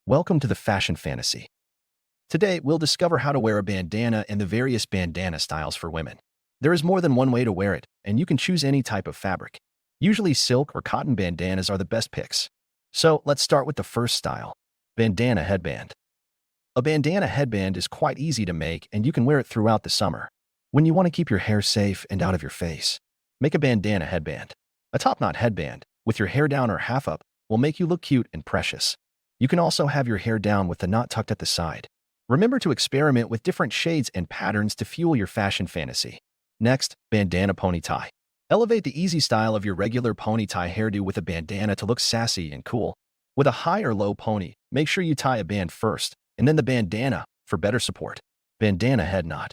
Welcome to the Fashion Fantasy. Today, we'll discover how to wear a bandana and the various bandana styles for women. There is more than one way to wear it, and you can choose any type of fabric. Usually silk or cotton bandanas are the best picks. So, let's start with the first style, bandana headband. A bandana headband is quite easy to make, and you can wear it throughout the summer. When you want to keep your hair safe and out of your face, make a bandana headband. A top-knot headband, with your hair down or half up, will make you look cute and precious. You can also have your hair down with the knot tucked at the side. Remember to experiment with different shades and patterns to fuel your fashion fantasy. Next, bandana pony tie. Elevate the easy style of your regular pony tie hairdo with a bandana to look sassy and cool. With a high or low pony, make sure you tie a band first, and then the bandana, for better support. Bandana head knot.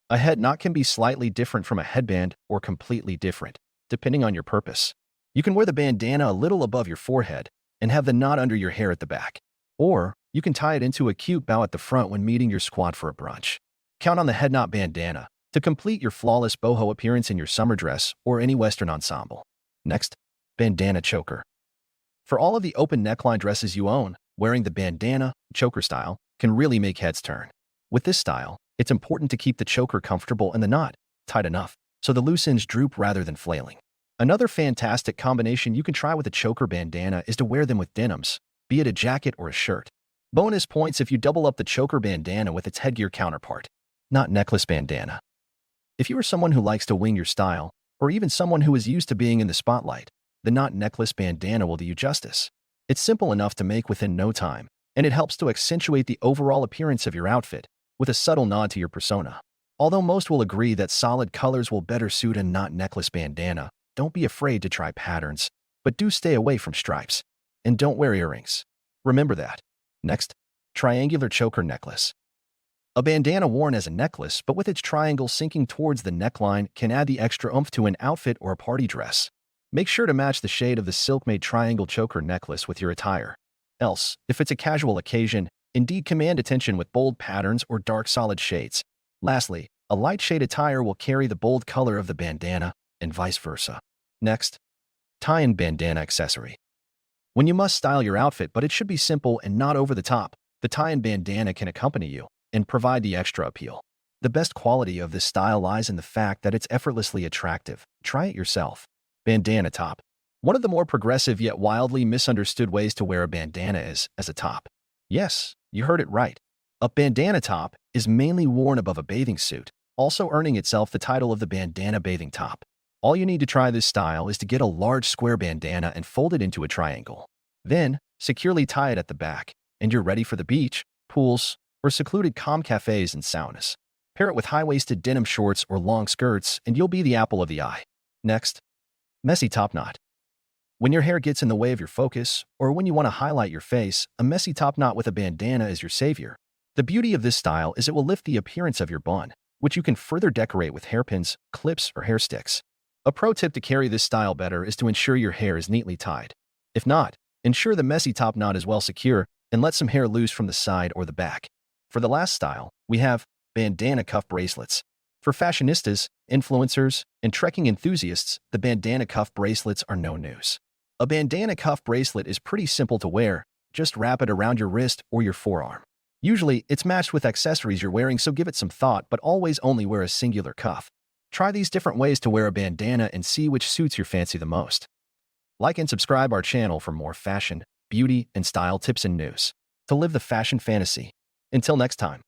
A head knot can be slightly different from a headband or completely different, depending on your purpose. You can wear the bandana a little above your forehead and have the knot under your hair at the back. Or, you can tie it into a cute bow at the front when meeting your squad for a brunch. Count on the head knot bandana to complete your flawless boho appearance in your summer dress or any Western ensemble. Next, bandana choker. For all of the open neckline dresses you own, wearing the bandana choker style can really make heads turn. With this style, it's important to keep the choker comfortable and the knot tight enough so the loose ends droop rather than flailing. Another fantastic combination you can try with a choker bandana is to wear them with denims, be it a jacket or a shirt. Bonus points if you double up the choker bandana with its headgear counterpart. Knot necklace bandana. If you are someone who likes to wing your style, or even someone who is used to being in the spotlight, the knot necklace bandana will do you justice. It's simple enough to make within no time, and it helps to accentuate the overall appearance of your outfit with a subtle nod to your persona. Although most will agree that solid colors will better suit a knot necklace bandana, don't be afraid to try patterns, but do stay away from stripes. And don't wear earrings. Remember that. Next, triangular choker necklace. A bandana worn as a necklace, but with its triangle sinking towards the neckline, can add the extra oomph to an outfit or a party dress. Make sure to match the shade of the silk-made triangle choker necklace with your attire. Else, if it's a casual occasion, indeed command attention with bold patterns or dark solid shades. Lastly, a light shade attire will carry the bold color of the bandana, and vice versa. Next, tie-in bandana accessory. When you must style your outfit but it should be simple and not over the top, the tie-in bandana can accompany you and provide the extra appeal. The best quality of this style lies in the fact that it's effortlessly attractive. Try it yourself. Bandana top. One of the more progressive yet wildly misunderstood ways to wear a bandana is as a top. Yes, you heard it right. A bandana top is mainly worn above a bathing suit, also earning itself the title of the bandana bathing top. All you need to try this style is to get a large square bandana and fold it into a triangle. Then, securely tie it at the back, and you're ready for the beach, pools, or secluded calm cafes and saunas. Pair it with high-waisted denim shorts or long skirts, and you'll be the apple of the eye. Next, messy top knot. When your hair gets in the way of your focus, or when you want to highlight your face, a messy top knot with a bandana is your savior. The beauty of this style is it will lift the appearance of your bun, which you can further decorate with hairpins, clips, or hair sticks. A pro tip to carry this style better is to ensure your hair is neatly tied. If not, ensure the messy top knot is well secure and let some hair loose from the side or the back. For the last style, we have bandana cuff bracelets. For fashionistas, influencers, and trekking enthusiasts, the bandana cuff bracelets are no news. A bandana cuff bracelet is pretty simple to wear. Just wrap it around your wrist or your forearm. Usually, it's matched with accessories you're wearing, so give it some thought, but always only wear a singular cuff. Try these different ways to wear a bandana and see which suits your fancy the most. Like and subscribe our channel for more fashion, beauty, and style tips and news. To live the fashion fantasy. Until next time.